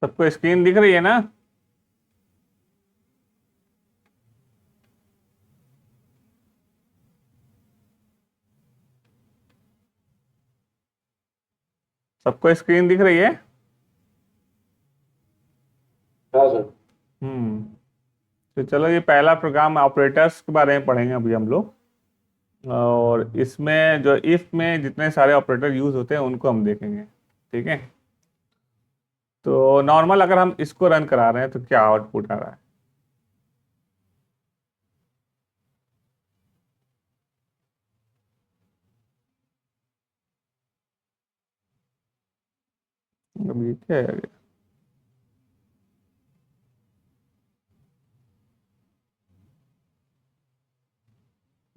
सबको स्क्रीन दिख रही है ना? सबको स्क्रीन दिख रही है? हाँ सर। तो चलो, ये पहला प्रोग्राम ऑपरेटर्स के बारे में पढ़ेंगे अभी हम लोग। और इसमें जो इफ में जितने सारे ऑपरेटर यूज होते हैं उनको हम देखेंगे। ठीक है, तो नॉर्मल अगर हम इसको रन करा रहे हैं तो क्या आउटपुट आ रहा है? अब ये क्या है?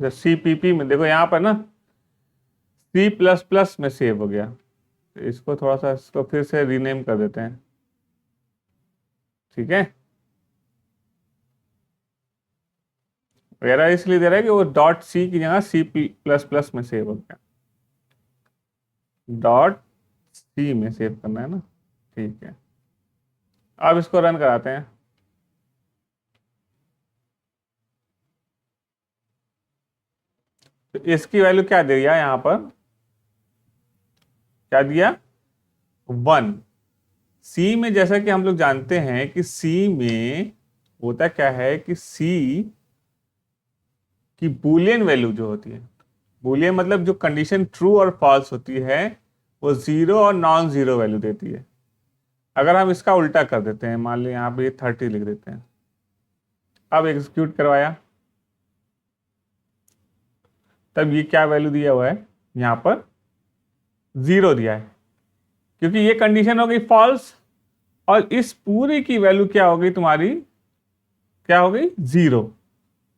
CPP में देखो, यहाँ पर ना C++ में सेव हो गया। तो इसको थोड़ा सा, इसको फिर से रीनेम कर देते हैं। ठीक है, एरर इसलिए दे रहा है कि वो .c की जगह C++ में सेव हो गया। .c में सेव करना है ना? ठीक है, अब इसको रन कराते हैं। तो इसकी वैल्यू क्या दे दिया यहाँ पर? क्या दिया? 1। सी में जैसा कि हम लोग जानते हैं कि सी में होता क्या है कि सी की बुलियन वैल्यू जो होती है, बुलियन मतलब जो कंडीशन ट्रू और फॉल्स होती है, वो जीरो और नॉन जीरो वैल्यू देती है। अगर हम इसका उल्टा कर देते हैं, मान ली यहाँ पे 30 लिख देते हैं, अब एग्जीक्यूट करवाया, तब ये क्या वैल्यू दिया हुआ है? यहाँ पर 0 दिया है, क्योंकि ये कंडीशन हो गई फॉल्स। और इस पूरी की वैल्यू क्या हो गई तुम्हारी? क्या हो गई? 0।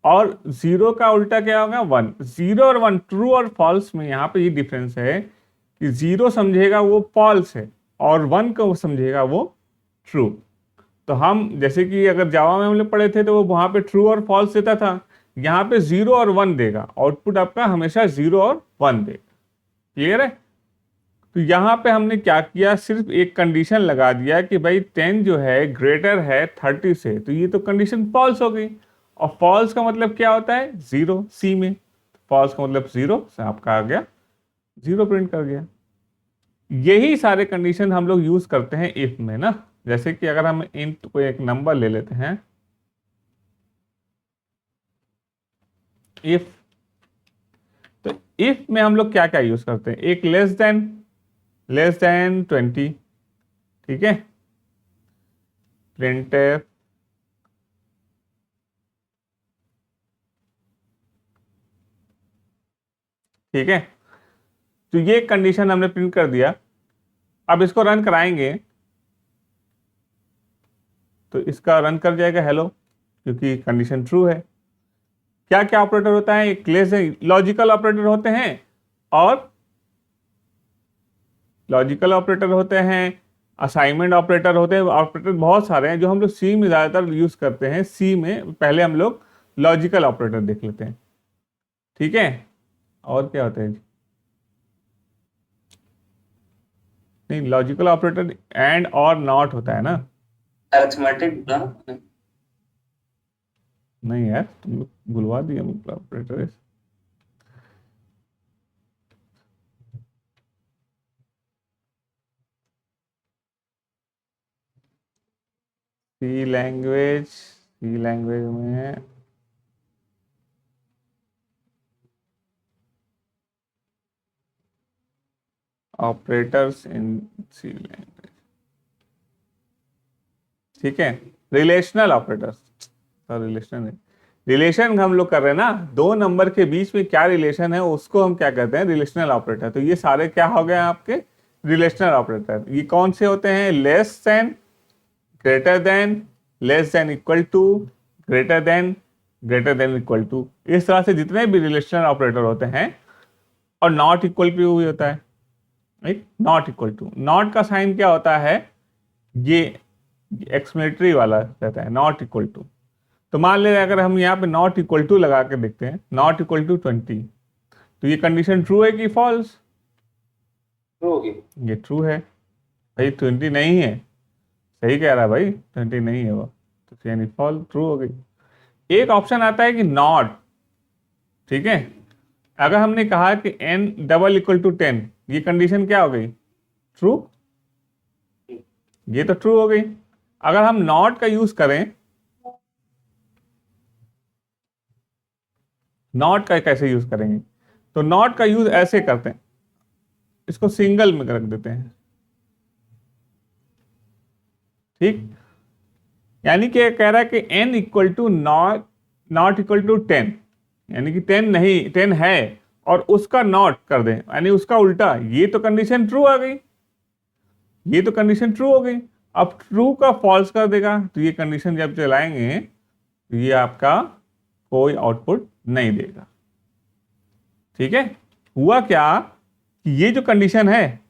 और 0 का उल्टा क्या होगा? 1। 0 और 1, ट्रू और फॉल्स में यहाँ पे ये डिफरेंस है कि 0 समझेगा वो फॉल्स है और 1 को समझेगा वो ट्रू। तो हम जैसे कि अगर जावा में हम लोग पढ़े थे तो वो वहां पे ट्रू और फॉल्स देता था, यहाँ पे 0 और 1 देगा। आउटपुट आपका हमेशा 0 और 1 देगा। क्लियर है? तो यहाँ पे हमने क्या किया, सिर्फ एक कंडीशन लगा दिया कि भाई 10 जो है ग्रेटर है 30 से, तो ये तो कंडीशन फॉल्स हो गई। और फॉल्स का मतलब क्या होता है? 0 सी में। फॉल्स का मतलब 0 से आपका आ गया 0 प्रिंट कर गया। यही सारे कंडीशन हम लोग यूज करते हैं इफ में ना। जैसे कि अगर हम इंट को एक नंबर ले लेते हैं, इफ, तो इफ में हम लोग क्या क्या यूज करते हैं? एक लेस देन 20। ठीक है, प्रिंट, ठीक है, तो ये कंडीशन हमने प्रिंट कर दिया। अब इसको रन कराएंगे तो इसका रन कर जाएगा हेलो, क्योंकि कंडीशन ट्रू है। क्या क्या ऑपरेटर होता है? एक लेस, लॉजिकल ऑपरेटर होते हैं, और लॉजिकल ऑपरेटर होते हैं, असाइनमेंट ऑपरेटर होते हैं। ऑपरेटर बहुत सारे हैं जो हम लोग सी में ज़्यादातर यूज करते हैं। सी में पहले हम लोग लॉजिकल ऑपरेटर देख लेते हैं। ठीक है, और क्या होते हैं? नहीं, लॉजिकल ऑपरेटर एंड और नॉट होता है ना? अरिथमेटिक ना। नहीं यार, तुम लोग भुलवा दिए ऑपरेटर। सी लैंग्वेज में ऑपरेटर्स इन सी लैंग्वेज। ठीक है, रिलेशनल ऑपरेटर्स, रिलेशन, रिलेशन हम लोग कर रहे हैं ना, दो नंबर के बीच में क्या रिलेशन है उसको हम क्या कहते हैं? Relational operator. तो ये सारे क्या हो गए आपके? Relational operator. ये कौन से होते हैं? Less than, greater than, less than equal to, greater than equal to. इस तरह से जितने भी रिलेशनल ऑपरेटर होते हैं। और नॉट इक्वल टू भी होता है, right? Not equal to, not का साइन क्या होता है? ये एक्सक्लेमेटरी वाला रहता है, नॉट इक्वल टू। तो मान ले अगर हम यहाँ पे नॉट इक्वल टू लगा के देखते हैं, नॉट इक्वल टू 20, तो ये कंडीशन ट्रू है कि फॉल्स? ट्रू होगी। ये ट्रू है भाई, 20 नहीं है, सही कह रहा है भाई, 20 नहीं है वो, तो यानी फॉल ट्रू हो गई। एक ऑप्शन आता है कि नॉट, ठीक है, अगर हमने कहा कि n डबल इक्वल टू 10, ये कंडीशन क्या हो गई? ट्रू, ये तो ट्रू हो गई। अगर हम नॉट का यूज करें, नॉट का कैसे यूज करेंगे? तो नॉट का यूज ऐसे करते हैं, इसको सिंगल में रख देते हैं, ठीक, यानी कि कह रहा है कि n equal to not, not equal to 10, यानी कि 10 नहीं, 10 है और उसका नॉट कर दें, यानी उसका उल्टा, ये तो कंडीशन ट्रू आ गई, ये तो कंडीशन ट्रू हो गई। अब ट्रू का फॉल्स कर देगा, तो ये कंडीशन जब चलाएंगे तो ये आपका कोई आउटपुट नहीं देगा, ठीक है। हुआ क्या कि ये जो कंडीशन है,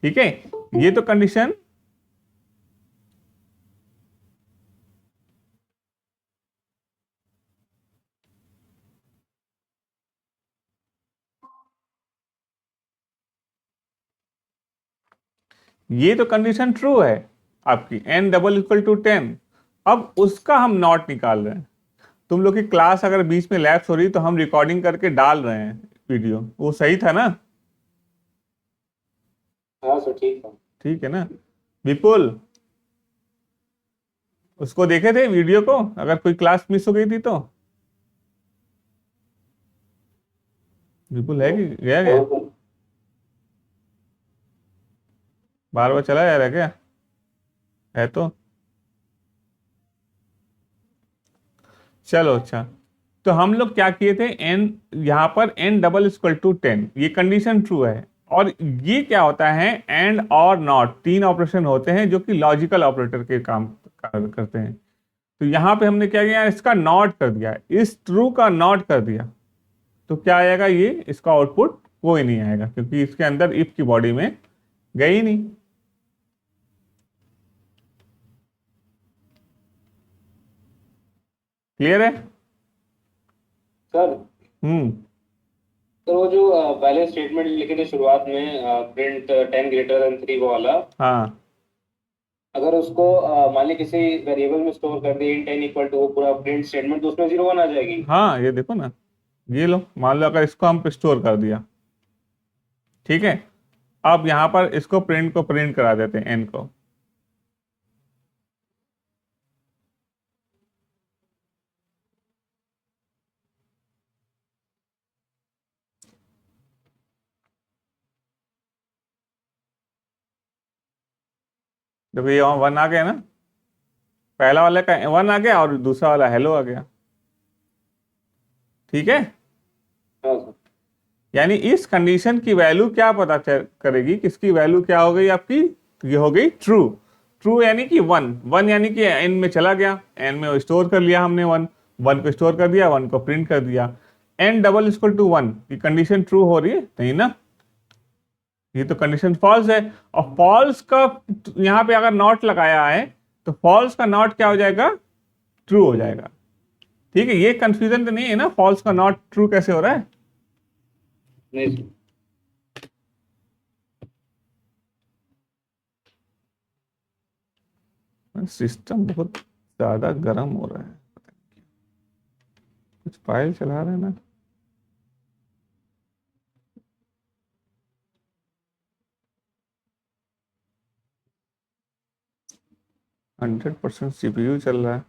ठीक है, ये तो कंडीशन ये तो कंडीशन ट्रू है आपकी, n डबल इक्वल टू 10। अब उसका हम नॉट निकाल रहे हैं। तुम लोग की क्लास अगर बीच में लैप्स हो रही तो हम रिकॉर्डिंग करके डाल रहे हैं वीडियो, वो सही था ना? हाँ सर ठीक है। ठीक है ना विपुल? उसको देखे थे वीडियो को, अगर कोई क्लास मिस हो गई थी तो? विपुल है कि गया गया? बार बार चला जा रहा है क्या? है तो चलो अच्छा। तो हम लोग क्या किए थे, n यहाँ पर n डबल इक्वल टू 10, ये कंडीशन ट्रू है। और ये क्या होता है, एंड और नॉट, तीन ऑपरेशन होते हैं जो कि लॉजिकल ऑपरेटर के काम करते हैं। तो यहाँ पे हमने क्या किया, इसका नॉट कर दिया, इस ट्रू का नॉट कर दिया, तो क्या आएगा, ये इसका आउटपुट कोई नहीं आएगा, क्योंकि इसके अंदर इफ की बॉडी में गई नहीं। क्लियर है? सर हम्म। सर वो जो पहले स्टेटमेंट लिखे थे शुरुआत में, प्रिंट 10 ग्रेटर देन 3 वो वाला, हाँ अगर उसको मान ली किसी वेरिएबल में स्टोर कर दिए इन 10 इक्वल टू वो पूरा प्रिंट स्टेटमेंट, तो उसमें 0 1 आ जाएगी। हाँ, ये देखो ना, ये लो, मान लो अगर इसको हम स्टोर कर दिया, ठीक है, अब यहां पर इसको प्रिंट को प्रिंट करा देते हैं एन को, देखो ये 1 आ गया ना, पहला वाले का 1 आ गया और दूसरा वाला हेलो आ गया, ठीक है। हाँ सर। यानी इस कंडीशन की वैल्यू क्या पता करेगी, किसकी वैल्यू क्या हो गई आपकी, ये हो गई ट्रू। ट्रू यानी कि 1, 1 यानी कि एन में चला गया, एन में स्टोर कर लिया हमने 1, 1 को स्टोर कर दिया, 1 को प्रिंट कर दिया। एन डबल इक्वल टू 1 की कंडीशन ट्रू हो रही है नहीं ना, ये तो कंडीशन फॉल्स है। और फॉल्स का यहां पे अगर नॉट लगाया है तो फॉल्स का नॉट क्या हो जाएगा, ट्रू हो जाएगा, ठीक है। ये कंफ्यूजन तो नहीं है ना, फॉल्स का नॉट ट्रू कैसे हो रहा है? नहीं सर। सिस्टम बहुत ज्यादा गर्म हो रहा है, कुछ फाइल चला रहे हैं ना। हंड्रेड परसेंट सीपीयू चल रहा है।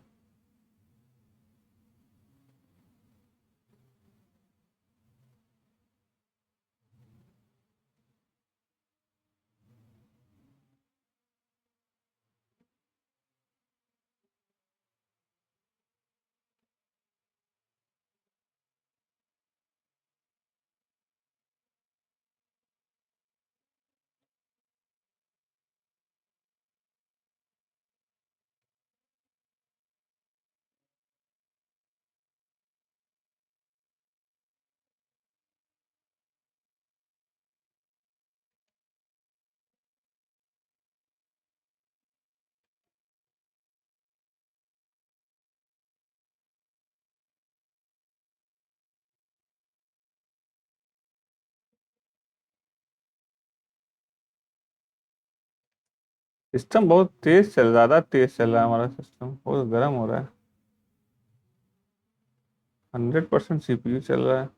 सिस्टम बहुत तेज चल, ज़्यादा तेज चल रहा है हमारा सिस्टम, बहुत गर्म हो रहा है। 100% CPU चल रहा है।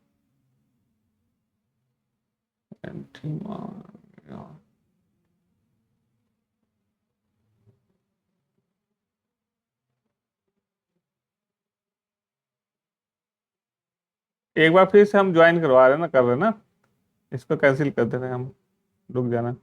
एक बार फिर से हम ज्वाइन करवा रहे हैं ना, कर रहे हैं ना, इसको कैंसिल कर दे रहे हैं हम, रुक जाना।